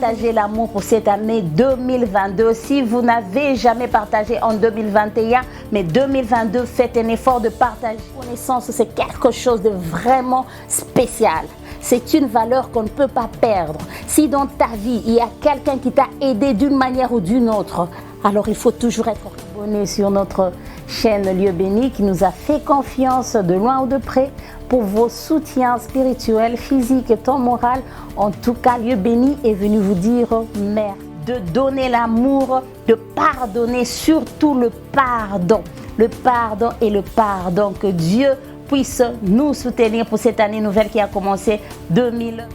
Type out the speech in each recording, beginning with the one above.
Partagez l'amour pour cette année 2022. Si vous n'avez jamais partagé en 2021, mais 2022, faites un effort de partager. La connaissance, c'est quelque chose de vraiment spécial. C'est une valeur qu'on ne peut pas perdre. Si dans ta vie, il y a quelqu'un qui t'a aidé d'une manière ou d'une autre, alors il faut toujours être abonné sur notre chaîne Lieu Béni qui nous a fait confiance de loin ou de près pour vos soutiens spirituels, physiques et temps moral. En tout cas, Lieu Béni est venu vous dire merci. De donner l'amour, de pardonner, surtout le pardon. Le pardon et le pardon. Que Dieu puisse nous soutenir pour cette année nouvelle qui a commencé 2000.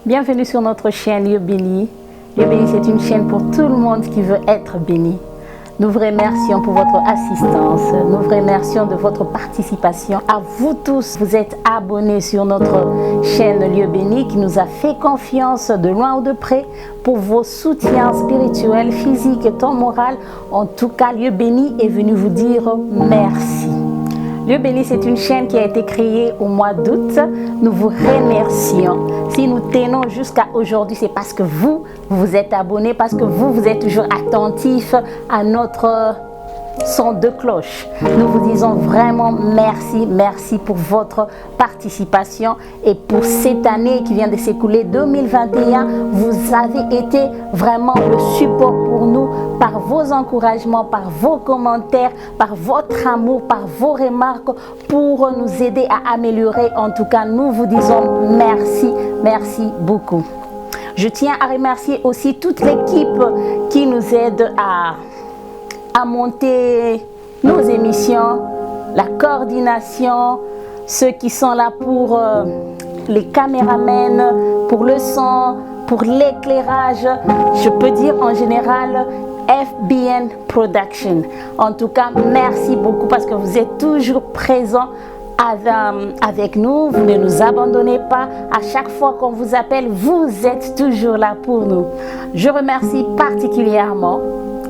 Bienvenue sur notre chaîne Lieu Béni. Lieu Béni, c'est une chaîne pour tout le monde qui veut être béni. Nous vous remercions pour votre assistance. Nous vous remercions de votre participation. À vous tous, vous êtes abonnés sur notre chaîne Lieu Béni qui nous a fait confiance de loin ou de près pour vos soutiens spirituels, physiques et temps moral. En tout cas, Lieu Béni est venu vous dire merci. Lieu Béni, c'est une chaîne qui a été créée au mois d'août. Nous vous remercions. Si nous tenons jusqu'à aujourd'hui, c'est parce que vous vous êtes abonnés, parce que vous êtes toujours attentifs à notre son de cloche. Nous vous disons vraiment merci, merci pour votre participation et pour cette année qui vient de s'écouler, 2021. Vous avez été vraiment le support pour nous par vos encouragements, par vos commentaires, par votre amour, par vos remarques pour nous aider à améliorer. En tout cas, nous vous disons merci, merci beaucoup. Je tiens à remercier aussi toute l'équipe qui nous aide à monter nos émissions, la coordination, ceux qui sont là pour les caméramens, pour le son, pour l'éclairage. Je peux dire en général FBN Production. En tout cas, merci beaucoup parce que vous êtes toujours présents avec nous. Vous ne nous abandonnez pas. À chaque fois qu'on vous appelle, vous êtes toujours là pour nous. Je remercie particulièrement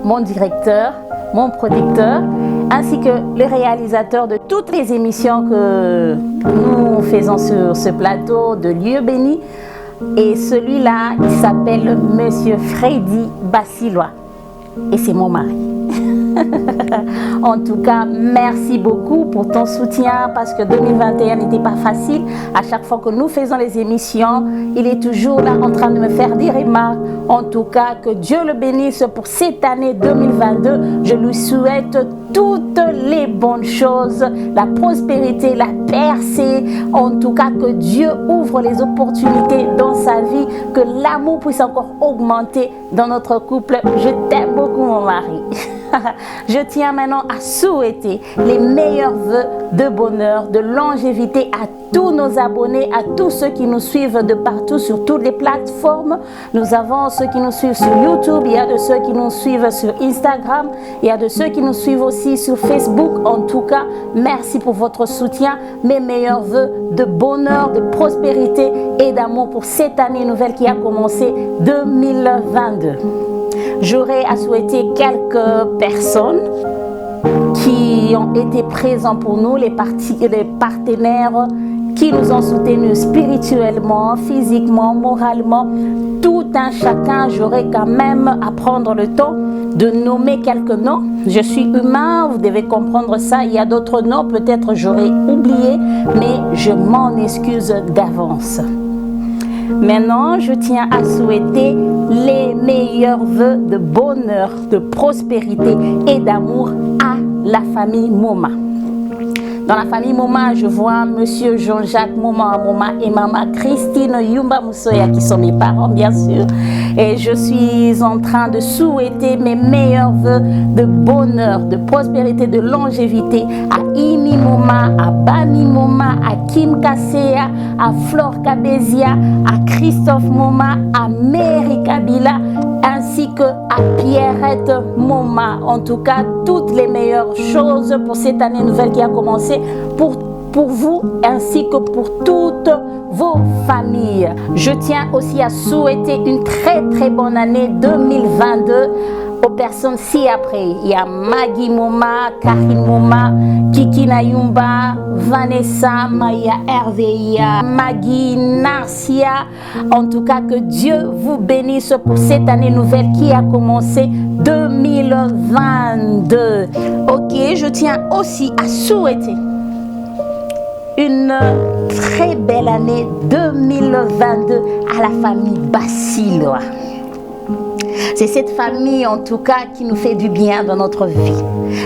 mon directeur, mon producteur, ainsi que les réalisateurs de toutes les émissions que nous faisons sur ce plateau de Lieu Béni. Et celui-là, il s'appelle Monsieur Freddy Bassilois. Et c'est mon mari. En tout cas, merci beaucoup pour ton soutien parce que 2021 n'était pas facile. À chaque fois que nous faisons les émissions, il est toujours là en train de me faire des remarques. En tout cas, que Dieu le bénisse pour cette année 2022. Je lui souhaite toutes les bonnes choses, la prospérité, la percée. En tout cas, que Dieu ouvre les opportunités dans sa vie, que l'amour puisse encore augmenter dans notre couple. Je t'aime beaucoup, mon mari. Je tiens maintenant à souhaiter les meilleurs vœux de bonheur, de longévité à tous nos abonnés, à tous ceux qui nous suivent de partout sur toutes les plateformes. Nous avons ceux qui nous suivent sur YouTube, il y a de ceux qui nous suivent sur Instagram, il y a de ceux qui nous suivent aussi sur Facebook. En tout cas, merci pour votre soutien. Mes meilleurs vœux de bonheur, de prospérité et d'amour pour cette année nouvelle qui a commencé 2022. J'aurais à souhaiter quelques personnes qui ont été présents pour nous, les partenaires qui nous ont soutenus spirituellement, physiquement, moralement. Tout un chacun, j'aurais quand même à prendre le temps de nommer quelques noms. Je suis humain, vous devez comprendre ça. Il y a d'autres noms, peut-être j'aurais oublié, mais je m'en excuse d'avance. Maintenant, je tiens à souhaiter les meilleurs vœux de bonheur, de prospérité et d'amour à la famille Moma. Dans la famille Moma, je vois Monsieur Jean-Jacques Moma et Maman Christine Yumba Moussoya qui sont mes parents, bien sûr. Et je suis en train de souhaiter mes meilleurs vœux de bonheur, de prospérité, de longévité à Imi Moma, à Bami Moma, à Kim Kasea, à Flore Kabezia, à Christophe Moma, à Mary Kabila, ainsi que à Pierrette Moma. En tout cas, toutes les meilleures choses pour cette année nouvelle qui a commencé pour vous ainsi que pour toutes vos familles. Je tiens aussi à souhaiter une très très bonne année 2022 aux personnes ci-après. Il y a Maggie Moma, Karine Moma, Kiki Nayumba, Vanessa, Maya Hervé, il y a Maggie, Narcia. En tout cas, que Dieu vous bénisse pour cette année nouvelle qui a commencé 2022. Ok, je tiens aussi à souhaiter une très belle année 2022 à la famille Bassilois. C'est cette famille en tout cas qui nous fait du bien dans notre vie.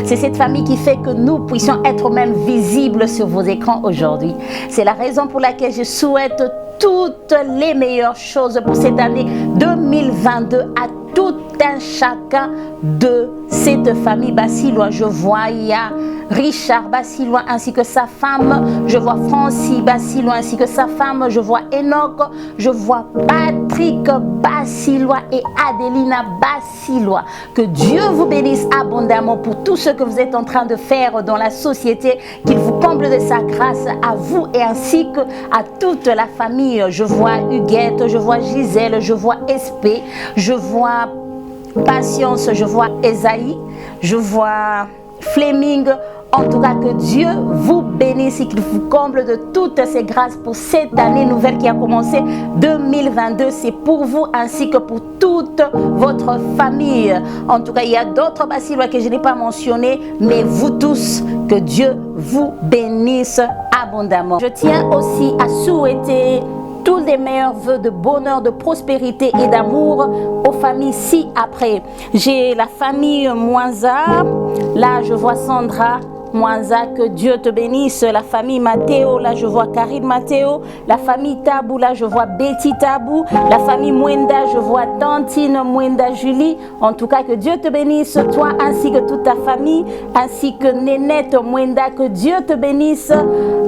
C'est cette famille qui fait que nous puissions être même visibles sur vos écrans aujourd'hui. C'est la raison pour laquelle je souhaite toutes les meilleures choses pour cette année 2022 à tout un chacun de cette famille Bassilois. Je vois, il y a Richard Bassilois ainsi que sa femme, je vois Francis Bassilois ainsi que sa femme, je vois Enoch, je vois Patrick Bassilois et Adelina Bassilois. Que Dieu vous bénisse abondamment pour tout ce que vous êtes en train de faire dans la société, qu'il vous comble de sa grâce à vous et ainsi que à toute la famille. Je vois Huguette, je vois Gisèle, je vois Espé, je vois Patience, je vois Esaïe, je vois Fleming. En tout cas, que Dieu vous bénisse et qu'il vous comble de toutes ces grâces pour cette année nouvelle qui a commencé 2022. C'est pour vous ainsi que pour toute votre famille. En tout cas, il y a d'autres Bassilois que je n'ai pas mentionnés, mais vous tous, que Dieu vous bénisse abondamment. Je tiens aussi à souhaiter tous les meilleurs vœux de bonheur, de prospérité et d'amour aux familles ci-après. J'ai la famille Mwanza, là je vois Sandra Mwanza, que Dieu te bénisse. La famille Mathéo, là je vois Karine Mathéo. La famille Tabou, là je vois Betty Tabou. La famille Mwenda, je vois Tantine Mwenda Julie. En tout cas, que Dieu te bénisse, toi ainsi que toute ta famille, ainsi que Nénette Mwenda, que Dieu te bénisse,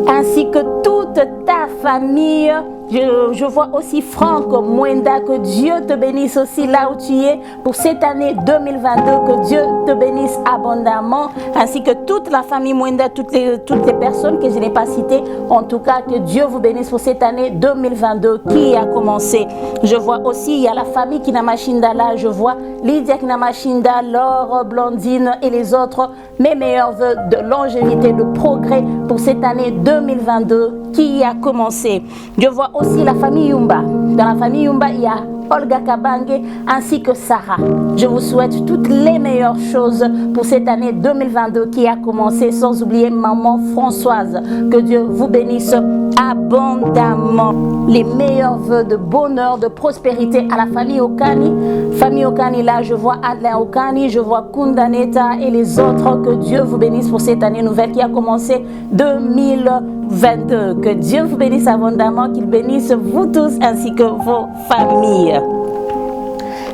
ainsi que toute ta famille. Je vois aussi Franck Mwenda, que Dieu te bénisse aussi là où tu es pour cette année 2022, que Dieu te bénisse abondamment, ainsi que toute la famille Mwenda, toutes les personnes que je n'ai pas citées. En tout cas, que Dieu vous bénisse pour cette année 2022 qui a commencé. Je vois aussi, il y a la famille Kinamachinda là, je vois Lydia Kinamachinda, Laure, Blondine et les autres. Mes meilleurs vœux de longévité, de progrès pour cette année 2022 qui a commencé. Je vois aussi la famille Yumba. Dans la famille Yumba, il y a Olga Kabange ainsi que Sarah. Je vous souhaite toutes les meilleures choses pour cette année 2022 qui a commencé, sans oublier maman Françoise. Que Dieu vous bénisse abondamment. Les meilleurs vœux de bonheur, de prospérité à la famille Okani. Famille Okani, là je vois Adlin Okani, je vois Kundaneta et les autres. Que Dieu vous bénisse pour cette année nouvelle qui a commencé 2022. Que Dieu vous bénisse abondamment, qu'il bénisse vous tous ainsi que vos familles.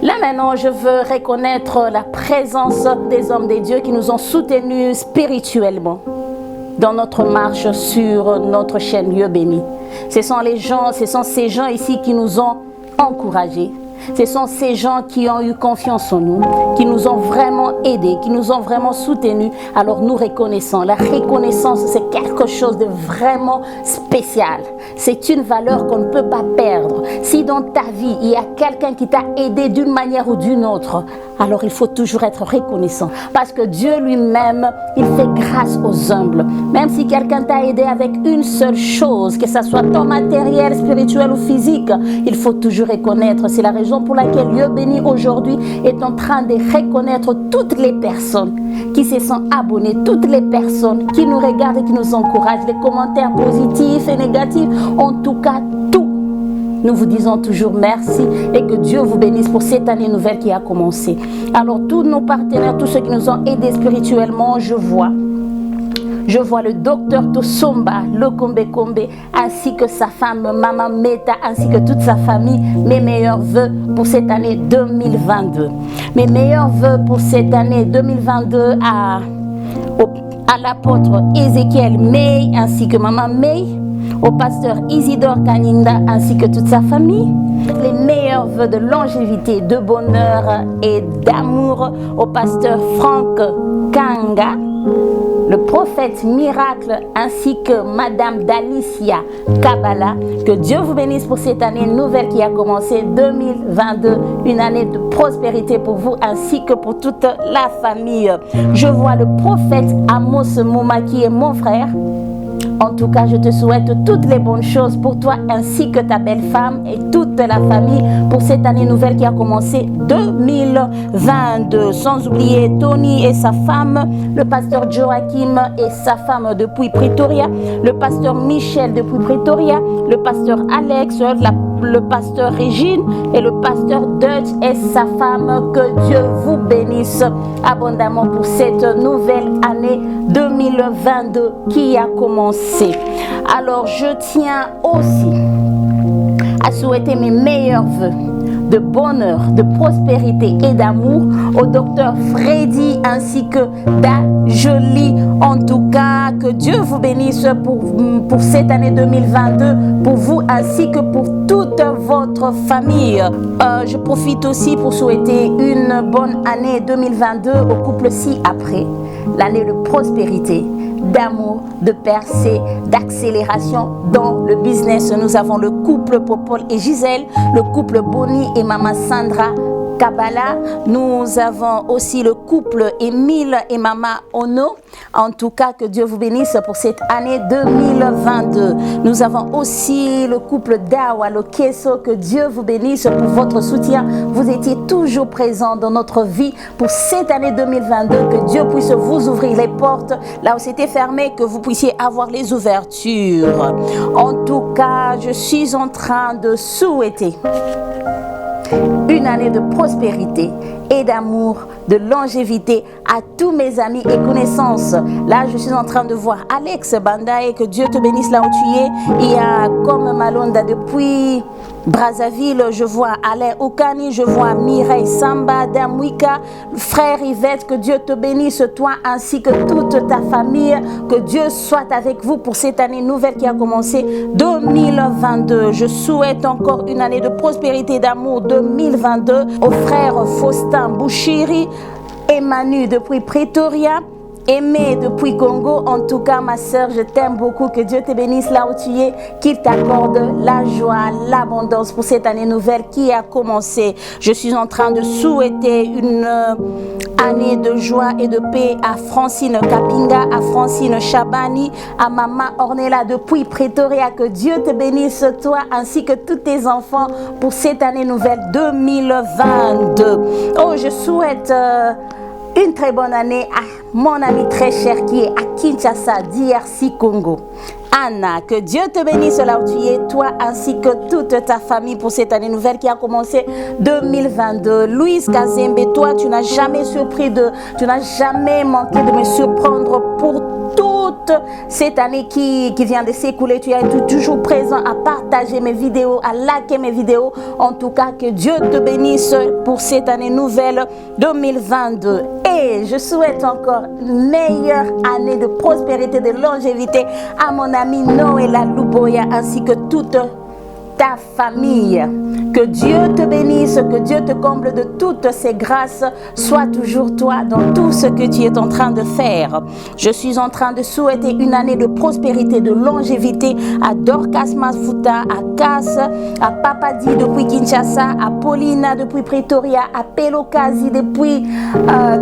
Là maintenant, je veux reconnaître la présence des hommes de Dieu qui nous ont soutenus spirituellement dans notre marche sur notre chaîne Lieu Béni. Ce sont ces gens ici qui nous ont encouragés. Ce sont ces gens qui ont eu confiance en nous, qui nous ont vraiment aidés, qui nous ont vraiment soutenus. Alors nous reconnaissons. La reconnaissance, c'est quelque chose de vraiment spécial. C'est une valeur qu'on ne peut pas perdre. Si dans ta vie, il y a quelqu'un qui t'a aidé d'une manière ou d'une autre, alors il faut toujours être reconnaissant. Parce que Dieu lui-même, il fait grâce aux humbles. Même si quelqu'un t'a aidé avec une seule chose, que ce soit ton matériel, spirituel ou physique, il faut toujours reconnaître. C'est la raison pour laquelle Lieu Béni aujourd'hui est en train de reconnaître toutes les personnes qui se sont abonnées, toutes les personnes qui nous regardent et qui nous encouragent, les commentaires positifs et négatifs, en tout cas tout. Nous vous disons toujours merci et que Dieu vous bénisse pour cette année nouvelle qui a commencé. Alors tous nos partenaires, tous ceux qui nous ont aidés spirituellement, je vois le docteur Tosomba, Lokombe Kombe, ainsi que sa femme, Maman Meta, ainsi que toute sa famille. Mes meilleurs vœux pour cette année 2022. Mes meilleurs vœux pour cette année 2022 à l'apôtre Ézéchiel May, ainsi que Maman May, au pasteur Isidore Kaninda, ainsi que toute sa famille. Les meilleurs vœux de longévité, de bonheur et d'amour au pasteur Franck Kanga, le prophète Miracle ainsi que Madame Dalicia Kabbalah. Que Dieu vous bénisse pour cette année nouvelle qui a commencé 2022, une année de prospérité pour vous ainsi que pour toute la famille. Je vois le prophète Amos Mouma qui est mon frère. En tout cas, je te souhaite toutes les bonnes choses pour toi ainsi que ta belle femme et toute la famille pour cette année nouvelle qui a commencé 2022. Sans oublier Tony et sa femme, le pasteur Joachim et sa femme depuis Pretoria, le pasteur Michel depuis Pretoria, le pasteur Alex, le pasteur Régine et le pasteur Dutch et sa femme. Que Dieu vous bénisse abondamment pour cette nouvelle année 2022 qui a commencé. Alors je tiens aussi à souhaiter mes meilleurs vœux de bonheur, de prospérité et d'amour au docteur Freddy ainsi que Jolie. En tout cas, que Dieu vous bénisse pour cette année 2022, pour vous ainsi que pour toute votre famille. Je profite aussi pour souhaiter une bonne année 2022 au couple ci-après, l'année de prospérité, d'amour, de percée, d'accélération dans le business. Nous avons le couple Popol et Gisèle, le couple Bonnie et Maman Sandra Kabbalah. Nous avons aussi le couple Émile et Maman Ono. En tout cas, que Dieu vous bénisse pour cette année 2022. Nous avons aussi le couple Dawa Lokeso. Que Dieu vous bénisse pour votre soutien. Vous étiez toujours présents dans notre vie pour cette année 2022. Que Dieu puisse vous ouvrir les portes là où c'était fermé, que vous puissiez avoir les ouvertures. En tout cas, je suis en train de souhaiter une année de prospérité et d'amour, de longévité à tous mes amis et connaissances. Là, je suis en train de voir Alex Bandae, que Dieu te bénisse là où tu es. Il y a comme Malonda depuis Brazzaville, je vois Alain Okani, je vois Mireille Samba, Damwika, frère Yvette, que Dieu te bénisse, toi ainsi que toute ta famille. Que Dieu soit avec vous pour cette année nouvelle qui a commencé 2022. Je souhaite encore une année de prospérité et d'amour 2022 au frère Faustin Bouchiri, Emmanuel depuis Pretoria, Aimé depuis Congo. En tout cas, ma soeur, je t'aime beaucoup. Que Dieu te bénisse là où tu es, qu'il t'accorde la joie, l'abondance pour cette année nouvelle qui a commencé. Je suis en train de souhaiter une année de joie et de paix à Francine Kapinga, à Francine Chabani, à Maman Ornella depuis Pretoria. Que Dieu te bénisse, toi ainsi que tous tes enfants pour cette année nouvelle 2022. Oh, je souhaite une très bonne année à mon ami très cher qui est à Kinshasa, DRC Congo. Anna, que Dieu te bénisse là où tu es, toi ainsi que toute ta famille pour cette année nouvelle qui a commencé 2022. Louise Kazembe, toi tu n'as jamais manqué de me surprendre pour toute cette année qui vient de s'écouler. Tu as été toujours présent à partager mes vidéos, à liker mes vidéos. En tout cas, que Dieu te bénisse pour cette année nouvelle 2022. Et je souhaite encore une meilleure année de prospérité, de longévité à mon ami Noëlla Luboya ainsi que toute ta famille. Que Dieu te bénisse, que Dieu te comble de toutes ses grâces. Sois toujours toi dans tout ce que tu es en train de faire. Je suis en train de souhaiter une année de prospérité, de longévité à Dorcas Masfuta, à Cass, à Papadi depuis Kinshasa, à Paulina depuis Pretoria, à Pelokazi depuis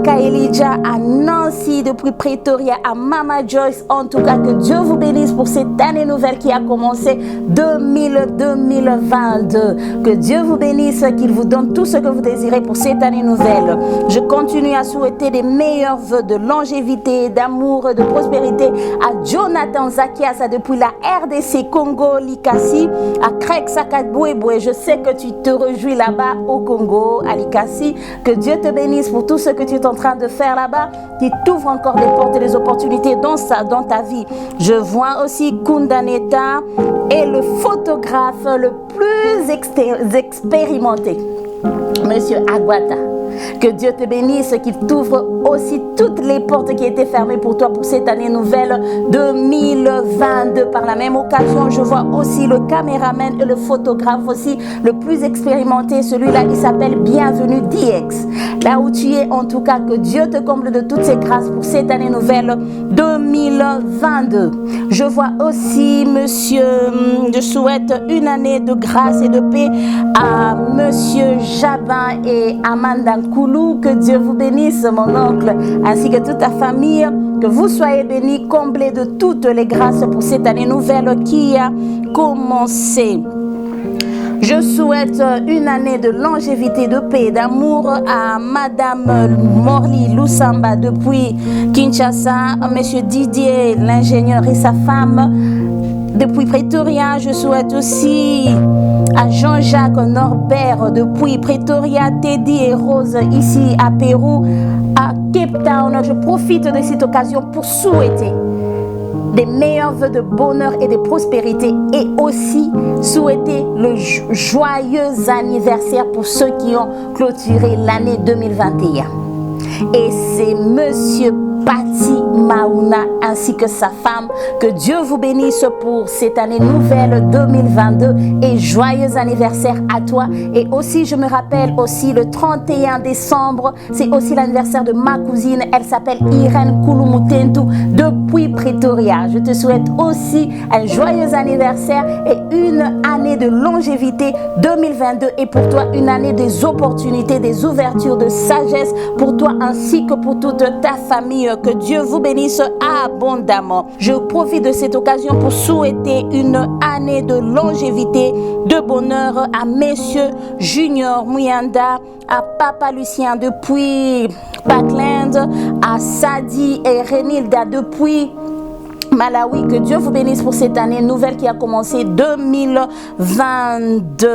Kaelija, à Nancy depuis Pretoria, à Mama Joyce. En tout cas, que Dieu vous bénisse pour cette année nouvelle qui a commencé 2022. Que Dieu vous bénisse, qu'il vous donne tout ce que vous désirez pour cette année nouvelle. Je continue à souhaiter des meilleurs vœux de longévité, d'amour et de prospérité à Jonathan Zakiasa depuis la RDC Congo, Likasi, à Craig Sakadbouéboué. Je sais que tu te réjouis là-bas au Congo, à Likasi. Que Dieu te bénisse pour tout ce que tu es en train de faire là-bas, qui t'ouvre encore des portes et des opportunités dans ta vie. Je vois aussi Kundaneta et le photographe le plus expérimenté, Monsieur Aguata. Que Dieu te bénisse, qu'il t'ouvre aussi toutes les portes qui étaient fermées pour toi pour cette année nouvelle 2022. Par la même occasion, je vois aussi le caméraman et le photographe aussi le plus expérimenté. Celui-là, il s'appelle Bienvenue DX. là où tu es, en tout cas, que Dieu te comble de toutes ses grâces pour cette année nouvelle 2022. Je vois aussi, monsieur, je souhaite une année de grâce et de paix à monsieur Jabin et Amanda Koulou. Que Dieu vous bénisse, mon oncle, ainsi que toute ta famille. Que vous soyez bénis, comblés de toutes les grâces pour cette année nouvelle qui a commencé. Je souhaite une année de longévité, de paix, d'amour à Madame Morli Lusamba depuis Kinshasa, Monsieur Didier, l'ingénieur et sa femme depuis Pretoria. Je souhaite aussi à Jean-Jacques Norbert depuis Pretoria, Teddy et Rose ici à Pérou, à Cape Town. Je profite de cette occasion pour souhaiter des meilleurs vœux de bonheur et de prospérité et aussi souhaiter le joyeux anniversaire pour ceux qui ont clôturé l'année 2021. Et c'est monsieur Patti Mauna ainsi que sa femme. Que Dieu vous bénisse pour cette année nouvelle 2022 et joyeux anniversaire à toi. Et aussi, je me rappelle aussi le 31 décembre, c'est aussi l'anniversaire de ma cousine. Elle s'appelle Irène Koulumutentu depuis Pretoria. Je te souhaite aussi un joyeux anniversaire et une année de longévité 2022 et pour toi une année des opportunités, des ouvertures, de sagesse pour toi ainsi que pour toute ta famille. Que Dieu vous bénisse abondamment. Je profite de cette occasion pour souhaiter une année de longévité, de bonheur à messieurs Junior Muyanda, à Papa Lucien depuis Parkland, à Sadi et Renilda depuis Malawi. Que Dieu vous bénisse pour cette année nouvelle qui a commencé 2022.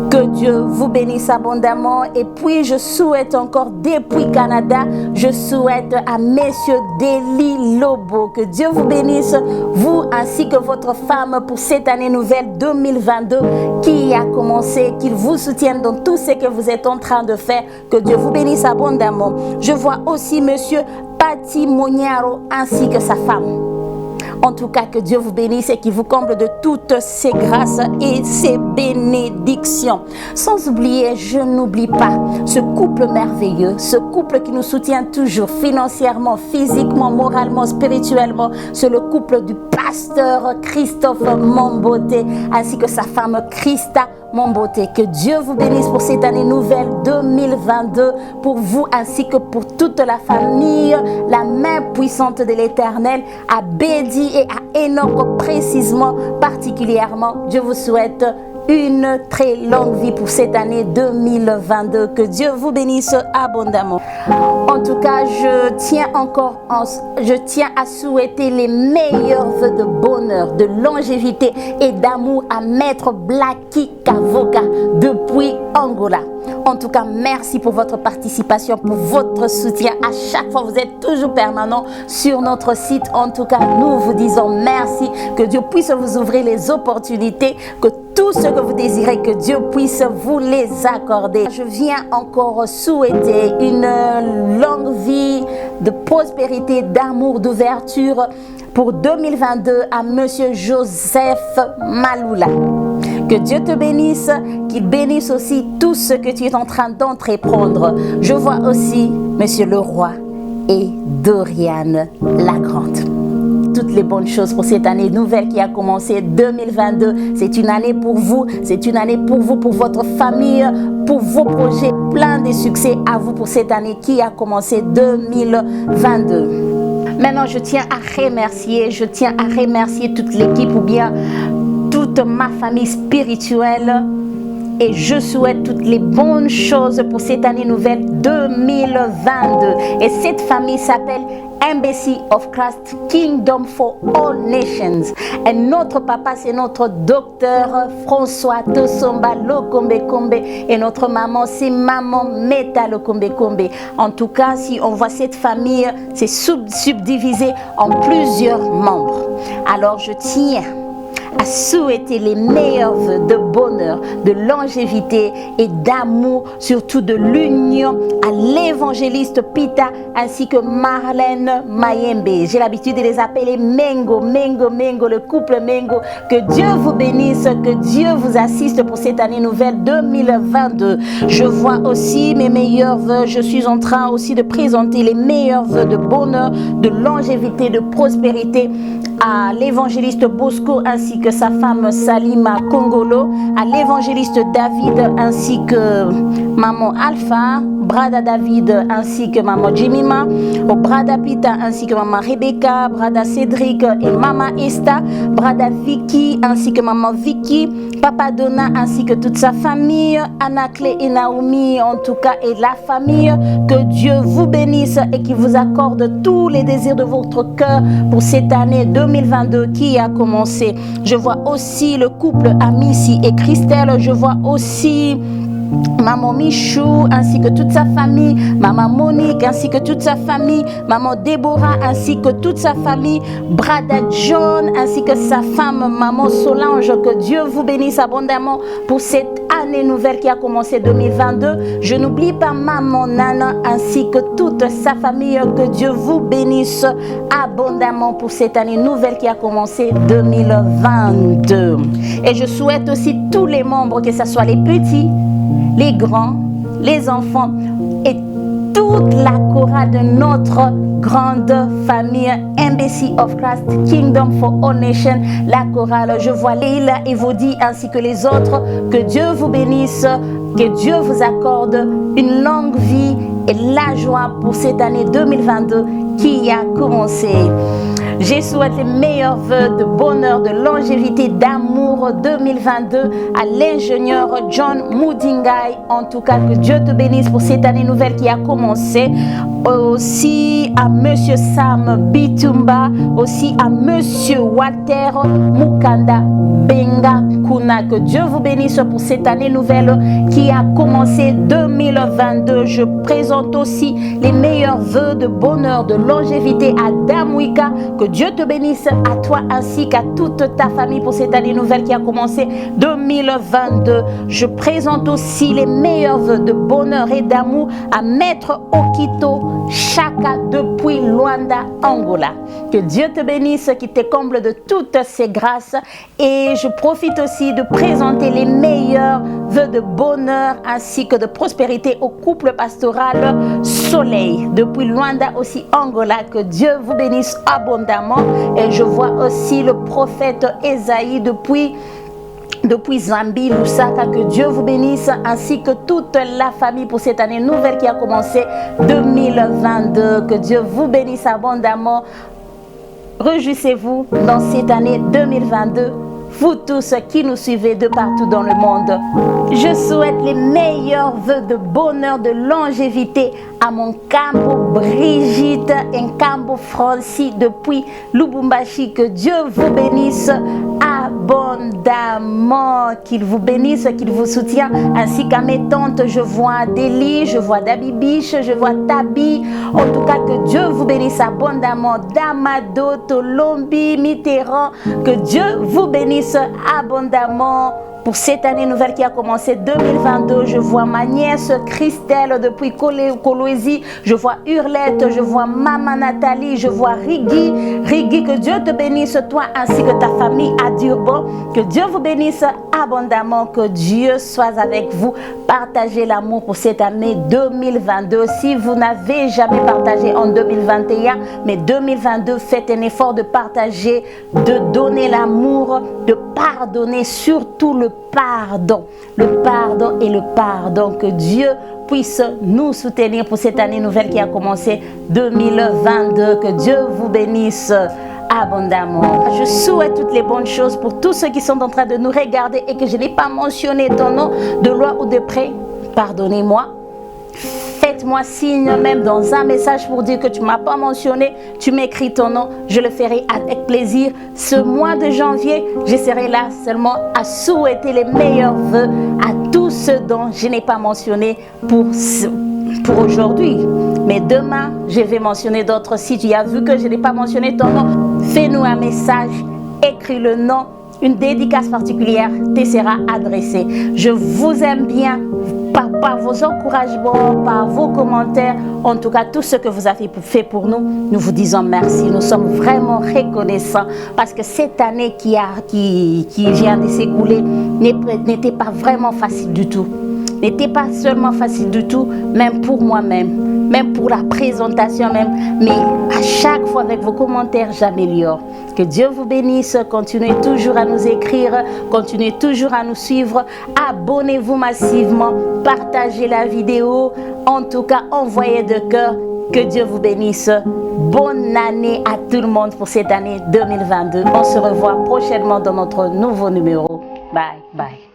Que Dieu vous bénisse abondamment. Et puis je souhaite encore depuis Canada, je souhaite à messieurs Deli Lobo. Que Dieu vous bénisse, vous ainsi que votre femme pour cette année nouvelle 2022 qui a commencé, qu'il vous soutienne dans tout ce que vous êtes en train de faire. Que Dieu vous bénisse abondamment. Je vois aussi monsieur Patti Moniaro ainsi que sa femme. En tout cas, que Dieu vous bénisse et qu'il vous comble de toutes ses grâces et ses bénédictions. Sans oublier, je n'oublie pas ce couple merveilleux, ce couple qui nous soutient toujours financièrement, physiquement, moralement, spirituellement. C'est le couple du pasteur Christophe Momboté ainsi que sa femme Christa Momboté. Que Dieu vous bénisse pour cette année nouvelle 2022, pour vous ainsi que pour toute la famille. La main puissante de l'Éternel a béni et à Enoch précisément, particulièrement. Je vous souhaite une très longue vie pour cette année 2022. Que Dieu vous bénisse abondamment. En tout cas, je tiens à souhaiter les meilleurs vœux de bonheur, de longévité et d'amour à Maître Blacky Kavoka depuis Angola. En tout cas, merci pour votre participation, pour votre soutien. À chaque fois, vous êtes toujours permanent sur notre site. En tout cas, nous vous disons merci. Que Dieu puisse vous ouvrir les opportunités, que tout ce que vous désirez, que Dieu puisse vous les accorder. Je viens encore souhaiter une longue vie de prospérité, d'amour, d'ouverture pour 2022 à monsieur Joseph Maloula. Que Dieu te bénisse, qu'il bénisse aussi tout ce que tu es en train d'entreprendre. Je vois aussi monsieur Leroy et Doriane Lagrande. Toutes les bonnes choses pour cette année nouvelle qui a commencé 2022. C'est une année pour vous, c'est une année pour vous, pour votre famille, pour vos projets. Plein de succès à vous pour cette année qui a commencé 2022. Maintenant, je tiens à remercier toute l'équipe ou bien toute ma famille spirituelle et je souhaite toutes les bonnes choses pour cette année nouvelle 2022. Et cette famille s'appelle Embassy of Christ Kingdom for All Nations. Et notre papa, c'est notre docteur François Tosomba Lokombe-Kombe. Et notre maman, c'est maman Meta Lokombe-Kombe. En tout cas, si on voit cette famille, c'est subdivisé en plusieurs membres. Alors, je tiens à souhaiter les meilleurs vœux de bonheur, de longévité et d'amour, surtout de l'union à l'évangéliste Pita ainsi que Marlène Mayembe. J'ai l'habitude de les appeler Mengo, le couple Mengo. Que Dieu vous bénisse, que Dieu vous assiste pour cette année nouvelle 2022. Je vois aussi mes meilleurs vœux. Je suis en train aussi de présenter les meilleurs vœux de bonheur, de longévité, de prospérité à l'évangéliste Bosco ainsi que sa femme Salima Kongolo, à l'évangéliste David ainsi que maman Alpha, Brada David ainsi que maman Jimima, au Brada Pita ainsi que maman Rebecca, Brada Cédric et maman Esta, Brada Vicky ainsi que maman Vicky, Papa Donna ainsi que toute sa famille, Anaclé et Naomi en tout cas et la famille. Que Dieu vous bénisse et qu'il vous accorde tous les désirs de votre cœur pour cette année 2022 qui a commencé. Je vois aussi le couple Amici et Christelle, je vois aussi Maman Michou ainsi que toute sa famille, Maman Monique ainsi que toute sa famille, Maman Déborah ainsi que toute sa famille, Brada John ainsi que sa femme, Maman Solange. Que Dieu vous bénisse abondamment pour cette année nouvelle qui a commencé 2022. Je n'oublie pas Maman Nana ainsi que toute sa famille. Que Dieu vous bénisse abondamment pour cette année nouvelle qui a commencé 2022. Et je souhaite aussi tous les membres, que ce soit les petits, les grands, les enfants et toute la chorale de notre grande famille Embassy of Christ Kingdom for All Nations, la chorale. Je vois Leila et Vodi ainsi que les autres. Que Dieu vous bénisse, que Dieu vous accorde une longue vie et la joie pour cette année 2022 qui a commencé. Je souhaite les meilleurs vœux de bonheur, de longévité, d'amour 2022 à l'ingénieur John Moudingai. En tout cas, que Dieu te bénisse pour cette année nouvelle qui a commencé. Aussi à Monsieur Sam Bitumba, aussi à Monsieur Walter Mukanda Benga Kuna. Que Dieu vous bénisse pour cette année nouvelle qui a commencé 2022. Je présente aussi les meilleurs vœux de bonheur, de longévité à Damwika. Que Dieu te bénisse à toi ainsi qu'à toute ta famille pour cette année nouvelle qui a commencé 2022. Je présente aussi les meilleurs vœux de bonheur et d'amour à Maître Okito Chaka depuis Luanda, Angola. Que Dieu te bénisse, qu'il te comble de toutes ses grâces. Et je profite aussi de présenter les meilleurs vœux de bonheur ainsi que de prospérité au couple pastoral Soleil depuis Luanda aussi Angola. Que Dieu vous bénisse abondamment. Et je vois aussi le prophète Esaïe depuis Zambie, Lusaka. Que Dieu vous bénisse ainsi que toute la famille pour cette année nouvelle qui a commencé 2022. Que Dieu vous bénisse abondamment. Réjouissez-vous dans cette année 2022. Vous tous qui nous suivez de partout dans le monde. Je souhaite les meilleurs vœux de bonheur, de longévité à mon Cambo Brigitte et Cambo Francis depuis Lubumbashi. Que Dieu vous bénisse abondamment, qu'il vous bénisse, qu'il vous soutienne, ainsi qu'à mes tantes. Je vois Deli, je vois Dabibiche, je vois Tabi. En tout cas, que Dieu vous bénisse abondamment. Damado, Tolombi, Mitterrand. Que Dieu vous bénisse abondamment pour cette année nouvelle qui a commencé 2022. Je vois ma nièce Christelle depuis Kolwezi, je vois Hurlette, je vois Maman Nathalie, je vois Rigui. Que Dieu te bénisse toi ainsi que ta famille à Durban. Que Dieu vous bénisse abondamment, que Dieu soit avec vous. Partagez l'amour pour cette année 2022. Si vous n'avez jamais partagé en 2021, mais 2022, faites un effort de partager, de donner l'amour, de pardonner, surtout le pardon et le pardon. Que Dieu puisse nous soutenir pour cette année nouvelle qui a commencé 2022. Que Dieu vous bénisse abondamment. Je souhaite toutes les bonnes choses pour tous ceux qui sont en train de nous regarder et que je n'ai pas mentionné ton nom de loin ou de près. Pardonnez-moi. Faites-moi signe même dans un message pour dire que tu ne m'as pas mentionné. Tu m'écris ton nom, je le ferai avec plaisir. Ce mois de janvier, je serai là seulement à souhaiter les meilleurs vœux à tous ceux dont je n'ai pas mentionné pour aujourd'hui. Mais demain, je vais mentionner d'autres. Si tu as vu que je n'ai pas mentionné ton nom, fais-nous un message, écris le nom une dédicace particulière te sera adressée. Je vous aime bien par vos encouragements, par vos commentaires, en tout cas tout ce que vous avez fait pour nous, nous vous disons merci. Nous sommes vraiment reconnaissants parce que cette année qui vient de s'écouler n'était pas vraiment facile du tout. N'était pas seulement facile du tout, même pour moi-même, même pour la présentation même, mais à chaque fois avec vos commentaires, j'améliore. Que Dieu vous bénisse, continuez toujours à nous écrire, continuez toujours à nous suivre, abonnez-vous massivement, partagez la vidéo, en tout cas envoyez de cœur, que Dieu vous bénisse. Bonne année à tout le monde pour cette année 2022. On se revoit prochainement dans notre nouveau numéro. Bye bye.